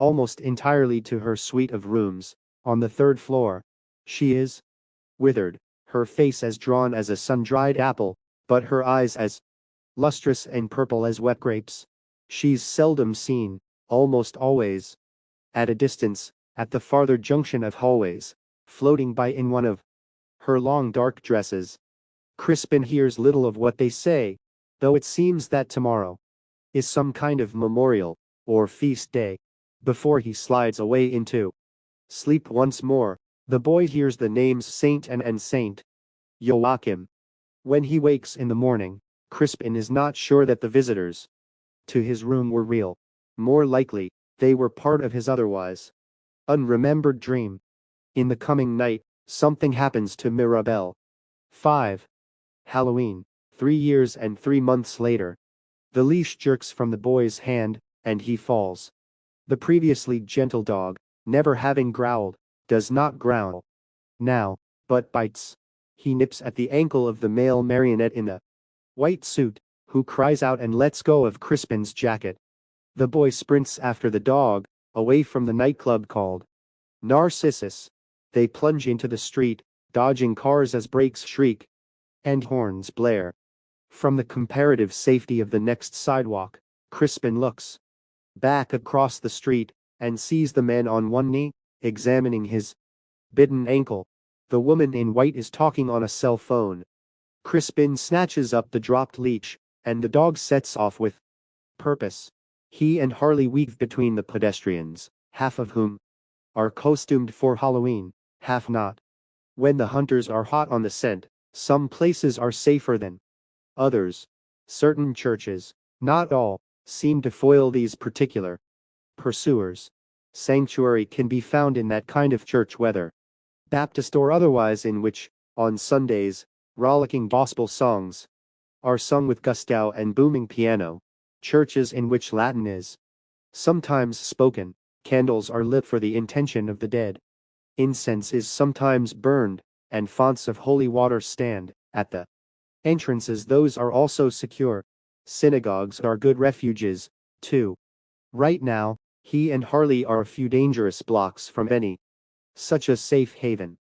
almost entirely to her suite of rooms, on the third floor. She is withered, her face as drawn as a sun-dried apple, but her eyes as lustrous and purple as wet grapes. She's seldom seen, almost always at a distance, at the farther junction of hallways, floating by in one of her long dark dresses. Crispin hears little of what they say, though it seems that tomorrow is some kind of memorial, or feast day. Before he slides away into sleep once more, the boy hears the names Saint and Saint Joachim. When he wakes in the morning, Crispin is not sure that the visitors to his room were real. More likely, they were part of his otherwise unremembered dream. In the coming night, something happens to Mirabelle. 5. Halloween, 3 years and 3 months later. The leash jerks from the boy's hand, and he falls. The previously gentle dog, never having growled, does not growl now, but bites. He nips at the ankle of the male marionette in the white suit, who cries out and lets go of Crispin's jacket. The boy sprints after the dog, away from the nightclub called Narcissus. They plunge into the street, dodging cars as brakes shriek and horns blare. From the comparative safety of the next sidewalk, Crispin looks back across the street, and sees the man on one knee, examining his bitten ankle. The woman in white is talking on a cell phone. Crispin snatches up the dropped leash, and the dog sets off with purpose. He and Harley weave between the pedestrians, half of whom are costumed for Halloween, half not. When the hunters are hot on the scent, some places are safer than others. Certain churches, not all, seem to foil these particular pursuers. Sanctuary can be found in that kind of church, whether Baptist or otherwise, in which, on Sundays, rollicking gospel songs are sung with gusto and booming piano. Churches in which Latin is sometimes spoken, candles are lit for the intention of the dead. Incense is sometimes burned, and fonts of holy water stand at the entrances. Those are also secure. Synagogues are good refuges, too. Right now, he and Harley are a few dangerous blocks from any such a safe haven.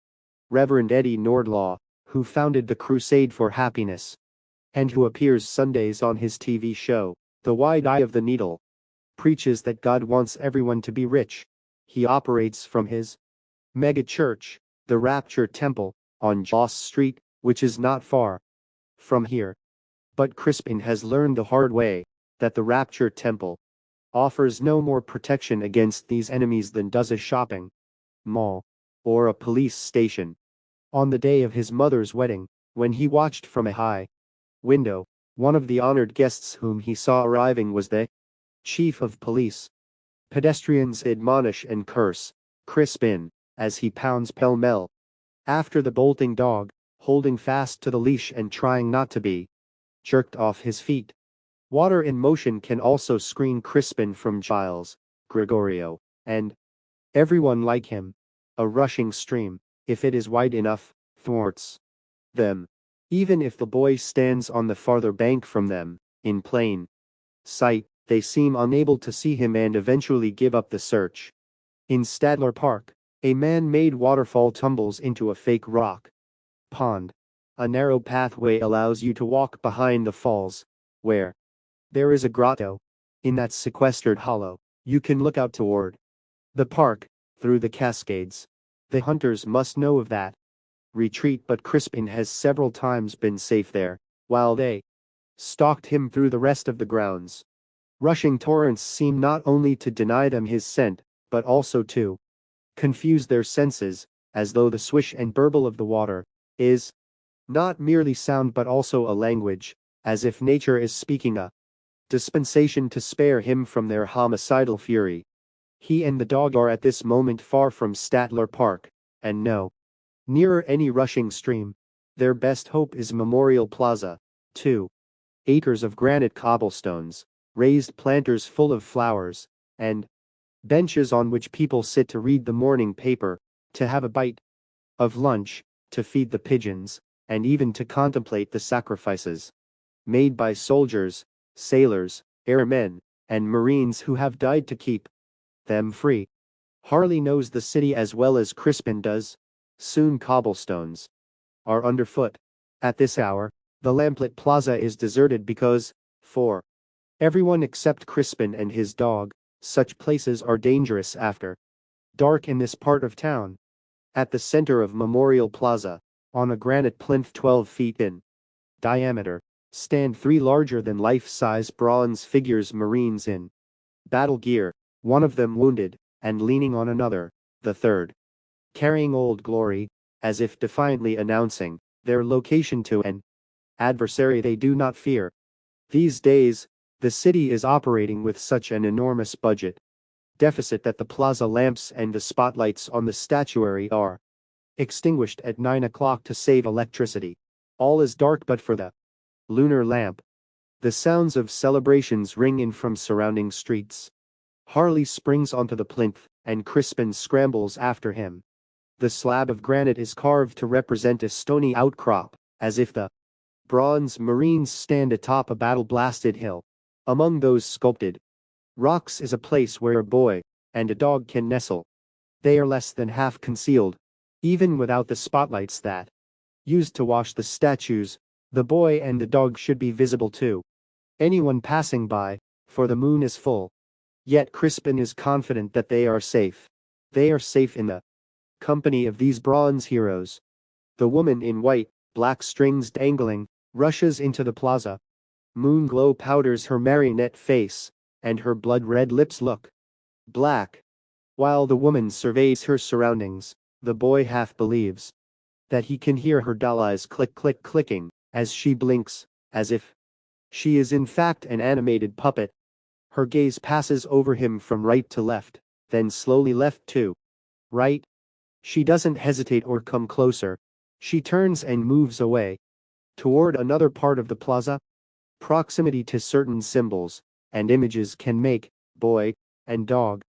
Reverend Eddie Nordlaw, who founded the Crusade for Happiness, and who appears Sundays on his TV show, The Wide Eye of the Needle, preaches that God wants everyone to be rich. He operates from his mega church, the Rapture Temple, on Joss Street, which is not far from here. But Crispin has learned the hard way that the Rapture Temple offers no more protection against these enemies than does a shopping mall or a police station. On the day of his mother's wedding, when he watched from a high window, one of the honored guests whom he saw arriving was the chief of police. Pedestrians admonish and curse Crispin as he pounds pell-mell after the bolting dog, holding fast to the leash and trying not to be jerked off his feet. Water in motion can also screen Crispin from Giles, Gregorio, and everyone like him. A rushing stream, if it is wide enough, thwarts them. Even if the boy stands on the farther bank from them, in plain sight, they seem unable to see him and eventually give up the search. In Stadler Park, a man-made waterfall tumbles into a fake rock pond. A narrow pathway allows you to walk behind the falls, where there is a grotto. In that sequestered hollow, you can look out toward the park, through the cascades. The hunters must know of that retreat, but Crispin has several times been safe there, while they stalked him through the rest of the grounds. Rushing torrents seem not only to deny them his scent, but also to confuse their senses, as though the swish and burble of the water is not merely sound but also a language, as if nature is speaking a dispensation to spare him from their homicidal fury. He and the dog are at this moment far from Statler Park, and no nearer any rushing stream. Their best hope is Memorial Plaza. 2 acres of granite cobblestones, raised planters full of flowers, and benches on which people sit to read the morning paper, to have a bite of lunch, to feed the pigeons, and even to contemplate the sacrifices made by soldiers, sailors, airmen, and marines who have died to keep them free. Harley knows the city as well as Crispin does. Soon cobblestones are underfoot. At this hour, the lamplit plaza is deserted because, for everyone except Crispin and his dog, such places are dangerous after dark in this part of town. At the center of Memorial Plaza, on a granite plinth 12 feet in diameter, stand three larger-than-life-size bronze figures, Marines in battle gear, one of them wounded, and leaning on another, the third carrying Old Glory, as if defiantly announcing their location to an adversary they do not fear. These days, the city is operating with such an enormous budget deficit that the plaza lamps and the spotlights on the statuary are extinguished at 9 o'clock to save electricity. All is dark but for the lunar lamp. The sounds of celebrations ring in from surrounding streets. Harley springs onto the plinth, and Crispin scrambles after him. The slab of granite is carved to represent a stony outcrop, as if the bronze Marines stand atop a battle-blasted hill. Among those sculpted rocks is a place where a boy and a dog can nestle. They are less than half concealed. Even without the spotlights that used to wash the statues, the boy and the dog should be visible to anyone passing by, for the moon is full. Yet Crispin is confident that they are safe. They are safe in the company of these bronze heroes. The woman in white, black strings dangling, rushes into the plaza. Moon glow powders her marionette face, and her blood-red lips look black. While the woman surveys her surroundings, the boy half believes that he can hear her doll eyes clicking, as she blinks, as if she is in fact an animated puppet. Her gaze passes over him from right to left, then slowly left to right. She doesn't hesitate or come closer. She turns and moves away toward another part of the plaza. Proximity to certain symbols and images can make boy and dog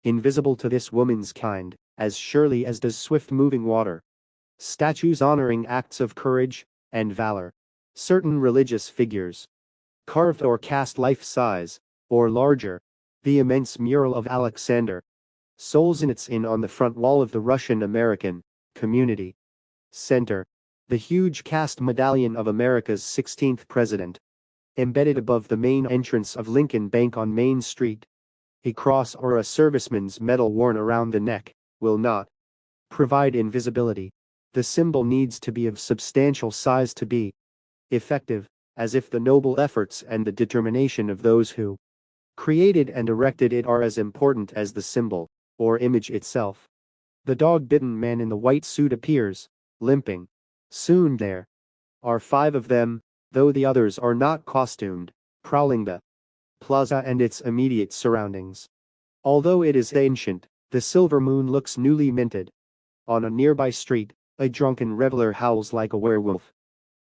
invisible to this woman's kind, as surely as does swift-moving water. Statues honoring acts of courage and valor. Certain religious figures, carved or cast life-size, or larger. The immense mural of Alexander Solzhenitsyn on the front wall of the Russian-American Community Center. The huge cast medallion of America's 16th president, embedded above the main entrance of Lincoln Bank on Main Street. A cross or a serviceman's medal worn around the neck will not provide invisibility. The symbol needs to be of substantial size to be effective, as if the noble efforts and the determination of those who created and erected it are as important as the symbol or image itself. The dog-bitten man in the white suit appears, limping. Soon there are 5 of them, though the others are not costumed, prowling the plaza and its immediate surroundings. Although it is ancient, the silver moon looks newly minted. On a nearby street, a drunken reveler howls like a werewolf.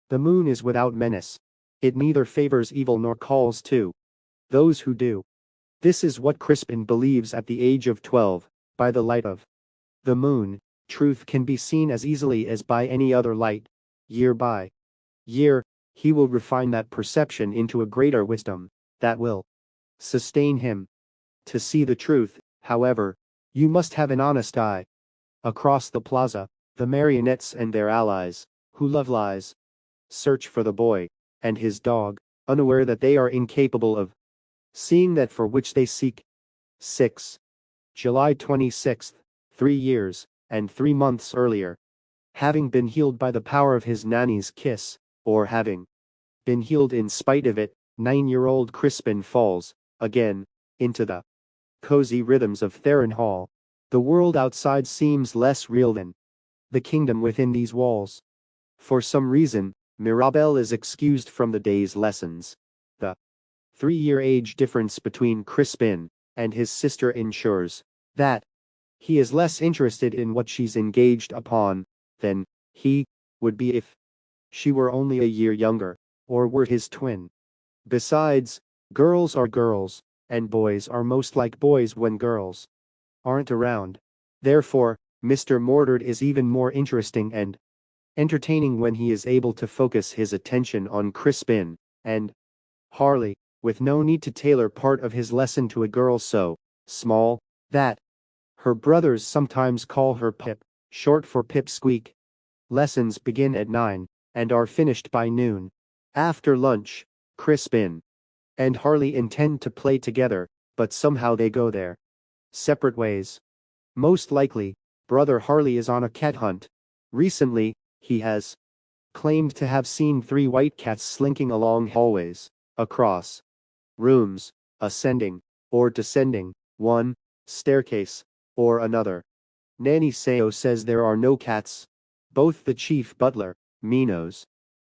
The moon is without menace. It neither favors evil nor calls to those who do. This is what Crispin believes at the age of 12. By the light of the moon, truth can be seen as easily as by any other light. Year by year, he will refine that perception into a greater wisdom that will sustain him. To see the truth, however, you must have an honest eye. Across the plaza, the marionettes and their allies, who love lies, search for the boy and his dog, unaware that they are incapable of seeing that for which they seek. 6. July 26, 3 years and 3 months earlier. Having been healed by the power of his nanny's kiss, or having been healed in spite of it, 9-year-old Crispin falls, again, into the cozy rhythms of Theron Hall. The world outside seems less real than the kingdom within these walls. For some reason, Mirabelle is excused from the day's lessons. The 3-year age difference between Crispin and his sister ensures that he is less interested in what she's engaged upon than he would be if she were only a year younger, or were his twin. Besides, girls are girls, and boys are most like boys when girls aren't around. Therefore, Mr. Mordred is even more interesting and entertaining when he is able to focus his attention on Crispin and Harley, with no need to tailor part of his lesson to a girl so small. That. Her brothers sometimes call her Pip, short for Pipsqueak. Lessons begin at 9 and are finished by noon. After lunch, Crispin and Harley intend to play together, but somehow they go their separate ways. Most likely, brother Harley is on a cat hunt. Recently, he has claimed to have seen 3 white cats slinking along hallways, across rooms, ascending or descending one staircase or another. Nanny Seo says there are no cats. Both the chief butler, Minos,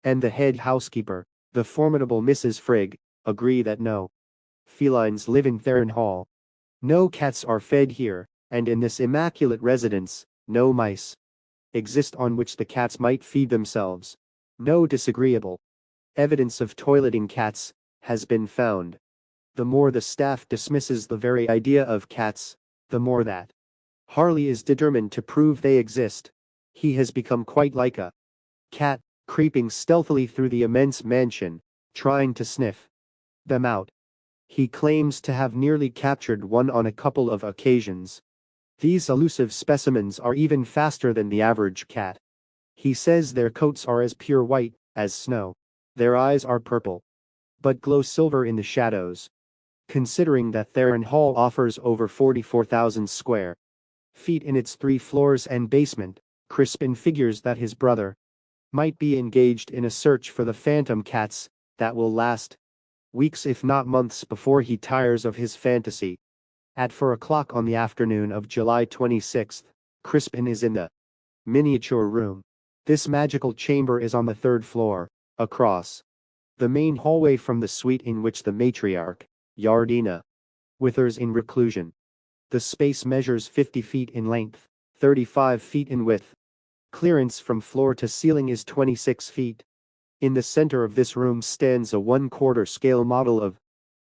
and the head housekeeper, the formidable Mrs. Frigg, agree that no felines live in Theron Hall. No cats are fed here, and in this immaculate residence, no mice exist on which the cats might feed themselves. No disagreeable evidence of toileting cats has been found. The more the staff dismisses the very idea of cats, the more that Harley is determined to prove they exist. He has become quite like a cat, creeping stealthily through the immense mansion, trying to sniff them out. He claims to have nearly captured one on a couple of occasions. These elusive specimens are even faster than the average cat. He says their coats are as pure white as snow. Their eyes are purple, but glow silver in the shadows. Considering that Theron Hall offers over 44,000 square feet in its 3 floors and basement, Crispin figures that his brother might be engaged in a search for the phantom cats that will last weeks if not months before he tires of his fantasy. At 4 o'clock on the afternoon of July 26th, Crispin is in the miniature room. This magical chamber is on the 3rd floor, across the main hallway from the suite in which the matriarch, Yardina, withers in reclusion. The space measures 50 feet in length, 35 feet in width. Clearance from floor to ceiling is 26 feet. In the center of this room stands a 1/4 scale model of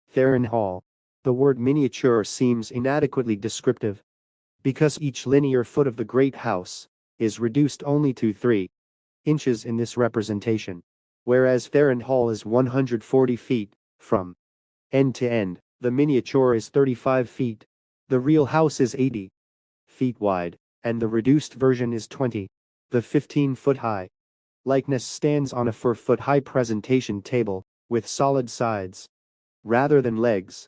Theron Hall. The word miniature seems inadequately descriptive, because each linear foot of the great house is reduced only to 3 inches in this representation. Whereas Theron Hall is 140 feet, from end to end, the miniature is 35 feet. The real house is 80 feet wide, and the reduced version is 20. The 15-foot-high likeness stands on a 4-foot-high presentation table, with solid sides, rather than legs.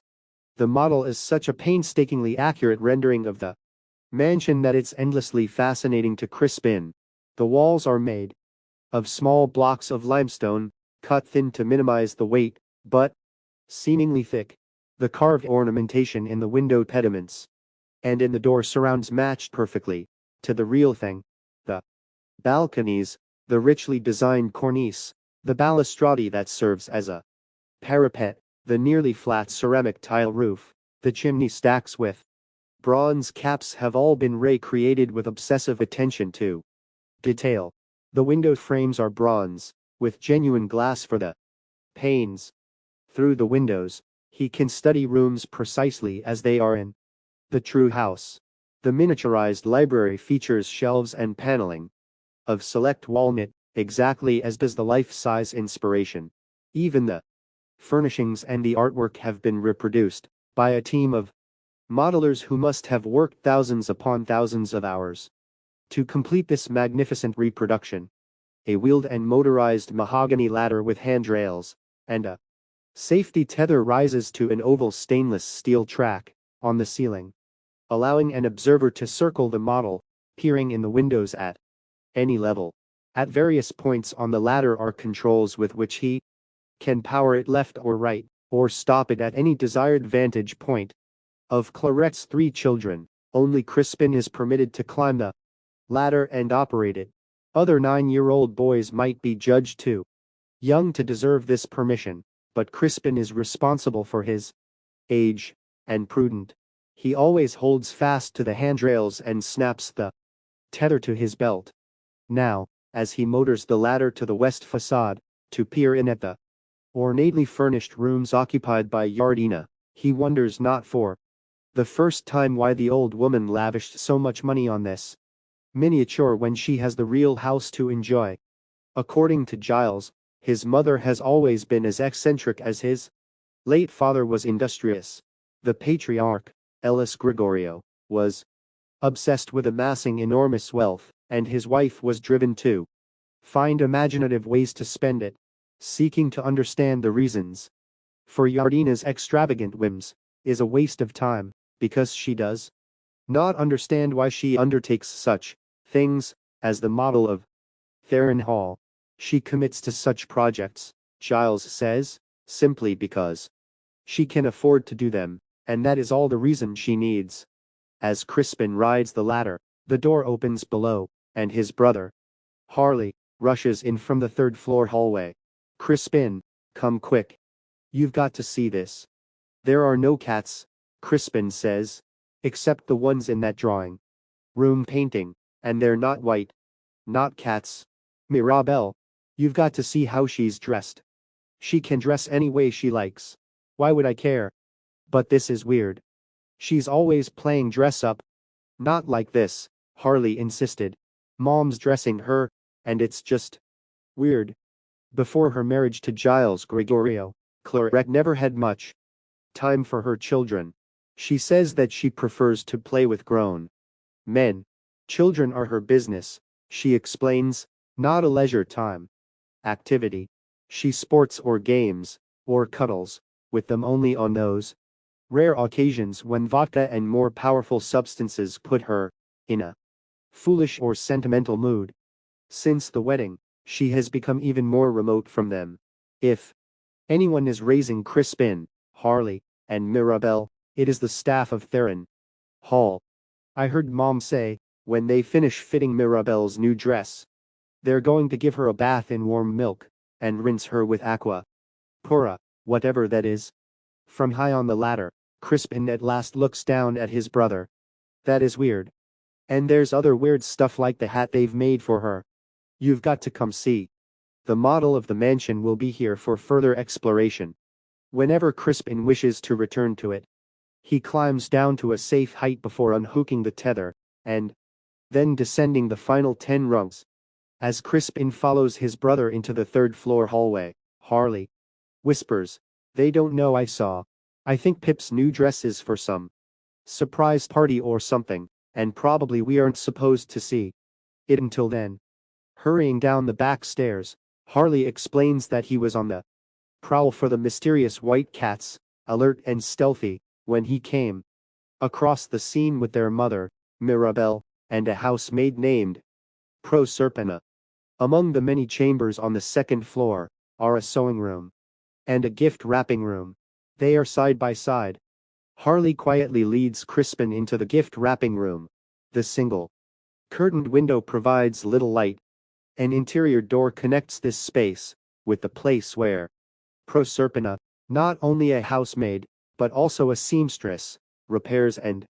The model is such a painstakingly accurate rendering of the mansion that it's endlessly fascinating to Crispin. The walls are made of small blocks of limestone, cut thin to minimize the weight, but seemingly thick. The carved ornamentation in the window pediments and in the door surrounds matched perfectly to the real thing. The balconies, the richly designed cornice, the balustrade that serves as a parapet, the nearly flat ceramic tile roof, the chimney stacks with bronze caps have all been recreated with obsessive attention to detail. The window frames are bronze, with genuine glass for the panes. Through the windows, he can study rooms precisely as they are in the true house. The miniaturized library features shelves and paneling of select walnut, exactly as does the life-size inspiration. Even the furnishings and the artwork have been reproduced by a team of modelers who must have worked thousands upon thousands of hours to complete this magnificent reproduction. A wheeled and motorized mahogany ladder with handrails and a safety tether rises to an oval stainless steel track on the ceiling, allowing an observer to circle the model, peering in the windows at any level. At various points on the ladder are controls with which he can power it left or right, or stop it at any desired vantage point. Of Clarette's 3 children, only Crispin is permitted to climb the ladder and operate it. Other 9-year-old boys might be judged too young to deserve this permission, but Crispin is responsible for his age and prudent. He always holds fast to the handrails and snaps the tether to his belt. Now, as he motors the ladder to the west facade, to peer in at the ornately furnished rooms occupied by Yardina, he wonders not for the first time why the old woman lavished so much money on this miniature when she has the real house to enjoy. According to Giles, his mother has always been as eccentric as his late father was industrious. The patriarch, Ellis Gregorio, was obsessed with amassing enormous wealth, and his wife was driven to find imaginative ways to spend it, seeking to understand the reasons for Yardina's extravagant whims is a waste of time, because she does not understand why she undertakes such things as the model of Theron Hall. She commits to such projects, Giles says, simply because she can afford to do them, and that is all the reason she needs. As Crispin rides the ladder, the door opens below, and his brother, Harley, rushes in from the third-floor hallway. Crispin, come quick. You've got to see this. There are no cats, Crispin says, except the ones in that drawing room painting, and they're not white. Not cats. Mirabelle, you've got to see how she's dressed. She can dress any way she likes. Why would I care? But this is weird. She's always playing dress up. Not like this, Harley insisted. Mom's dressing her, and it's just weird. Before her marriage to Giles Gregorio, Clairette never had much time for her children. She says that she prefers to play with grown men. Children are her business, she explains, not a leisure time activity. She sports or games, or cuddles, with them only on those rare occasions when vodka and more powerful substances put her in a foolish or sentimental mood. Since the wedding, she has become even more remote from them. If anyone is raising Crispin, Harley, and Mirabelle, it is the staff of Theron Hall. I heard Mom say, when they finish fitting Mirabelle's new dress, they're going to give her a bath in warm milk, and rinse her with aqua pura, whatever that is. From high on the ladder, Crispin at last looks down at his brother. That is weird. And there's other weird stuff like the hat they've made for her. You've got to come see. The model of the mansion will be here for further exploration. Whenever Crispin wishes to return to it, he climbs down to a safe height before unhooking the tether, and then descending the final 10 rungs. As Crispin follows his brother into the third-floor hallway, Harley whispers, "They don't know I saw. I think Pip's new dress is for some surprise party or something, and probably we aren't supposed to see it until then." Hurrying down the back stairs, Harley explains that he was on the prowl for the mysterious white cats, alert and stealthy, when he came across the scene with their mother, Mirabelle, and a housemaid named Proserpina. Among the many chambers on the second floor are a sewing room and a gift wrapping room. They are side by side. Harley quietly leads Crispin into the gift wrapping room. The single curtained window provides little light. An interior door connects this space with the place where Proserpina, not only a housemaid, but also a seamstress, repairs and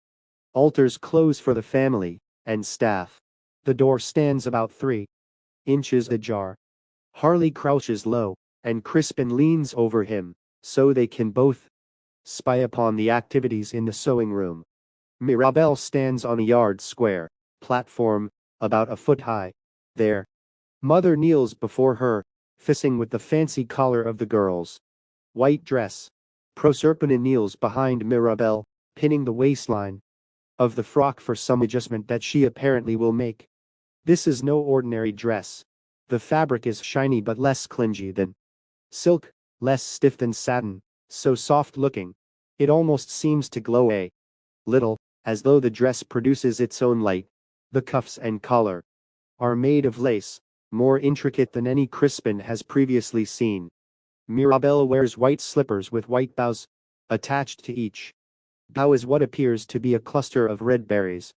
alters clothes for the family and staff. The door stands about 3 inches ajar. Harley crouches low, and Crispin leans over him, so they can both spy upon the activities in the sewing room. Mirabelle stands on a yard-square platform, about a foot high. Their mother kneels before her, fissing with the fancy collar of the girl's white dress. Proserpina kneels behind Mirabelle, pinning the waistline of the frock for some adjustment that she apparently will make. This is no ordinary dress. The fabric is shiny but less clingy than silk, less stiff than satin, so soft-looking. It almost seems to glow a little, as though the dress produces its own light. The cuffs and collar are made of lace, more intricate than any Crispin has previously seen. Mirabelle wears white slippers with white bows attached to each bough is what appears to be a cluster of red berries.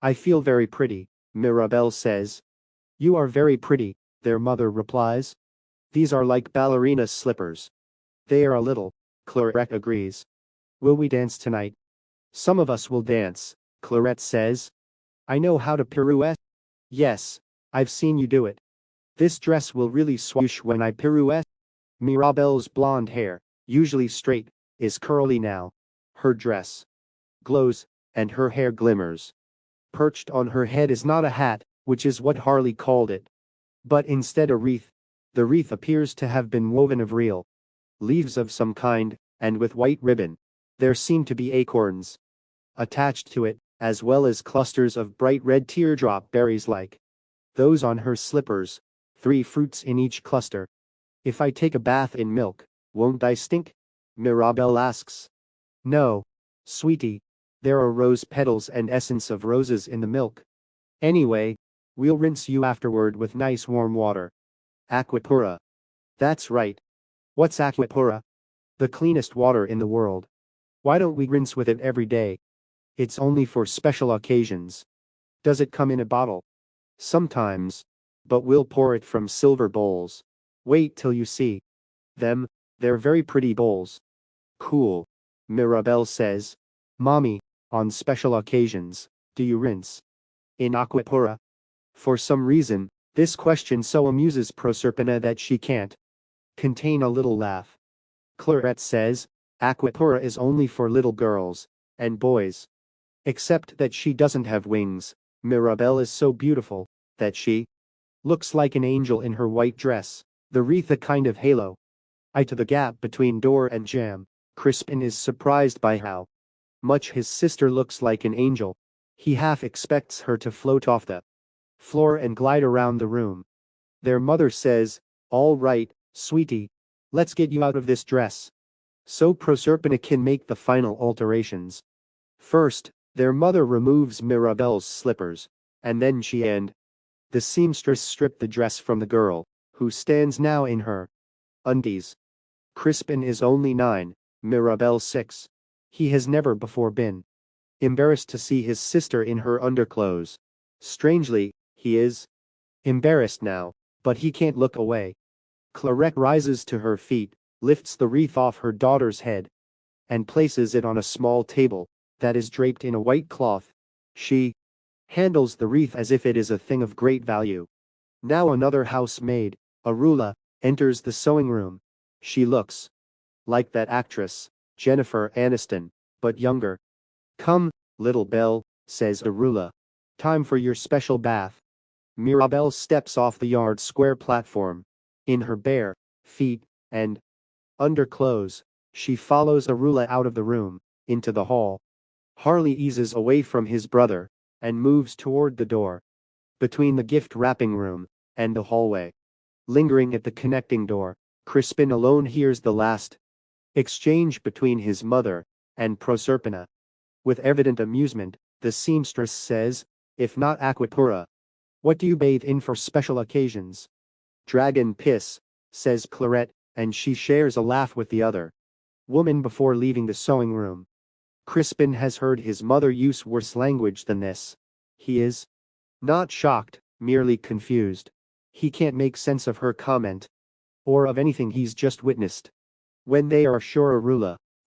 "I feel very pretty," Mirabelle says. "You are very pretty," their mother replies. "These are like ballerina slippers." "They are a little," Clairette agrees. "Will we dance tonight?" "Some of us will dance," Clairette says. "I know how to pirouette." "Yes, I've seen you do it." "This dress will really swoosh when I pirouette." Mirabelle's blonde hair, usually straight, is curly now. Her dress glows, and her hair glimmers. Perched on her head is not a hat, which is what Harley called it, but instead a wreath. The wreath appears to have been woven of real leaves of some kind, and with white ribbon. There seem to be acorns attached to it, as well as clusters of bright red teardrop berries like those on her slippers, 3 fruits in each cluster. If I take a bath in milk, won't I stink? Mirabelle asks. No, sweetie. There are rose petals and essence of roses in the milk. Anyway, we'll rinse you afterward with nice warm water. Aquapura. That's right. What's aquapura? The cleanest water in the world. Why don't we rinse with it every day? It's only for special occasions. Does it come in a bottle? Sometimes. But we'll pour it from silver bowls. Wait till you see them, they're very pretty bowls. Cool. Mirabelle says. Mommy, on special occasions, do you rinse in aquapura? For some reason, this question so amuses Proserpina that she can't contain a little laugh. Clarette says, aquapura is only for little girls and boys. Except that she doesn't have wings. Mirabelle is so beautiful that she looks like an angel in her white dress, the wreath a kind of halo. Eye to the gap between door and jamb. Crispin is surprised by how much his sister looks like an angel. He half expects her to float off the floor and glide around the room. Their mother says, all right, sweetie, let's get you out of this dress. So Proserpina can make the final alterations. First, their mother removes Mirabelle's slippers, and then she and the seamstress strip the dress from the girl, who stands now in her undies. Crispin is only 9, Mirabelle 6. He has never before been embarrassed to see his sister in her underclothes. Strangely, he is embarrassed now, but he can't look away. Clarette rises to her feet, lifts the wreath off her daughter's head, and places it on a small table that is draped in a white cloth. She handles the wreath as if it is a thing of great value. Now another housemaid, Arula, enters the sewing room. She looks like that actress, Jennifer Aniston, but younger. Come, little Belle, says Arula. Time for your special bath. Mirabelle steps off the yard square platform. In her bare feet and underclothes, she follows Arula out of the room, into the hall. Harley eases away from his brother and moves toward the door between the gift wrapping room and the hallway. Lingering at the connecting door, Crispin alone hears the last exchange between his mother and Proserpina. With evident amusement, the seamstress says, if not aquapura, what do you bathe in for special occasions? Dragon piss, says Clarette, and she shares a laugh with the other woman before leaving the sewing room. Crispin has heard his mother use worse language than this. He is not shocked, merely confused. He can't make sense of her comment, or of anything he's just witnessed. When they are sure Arula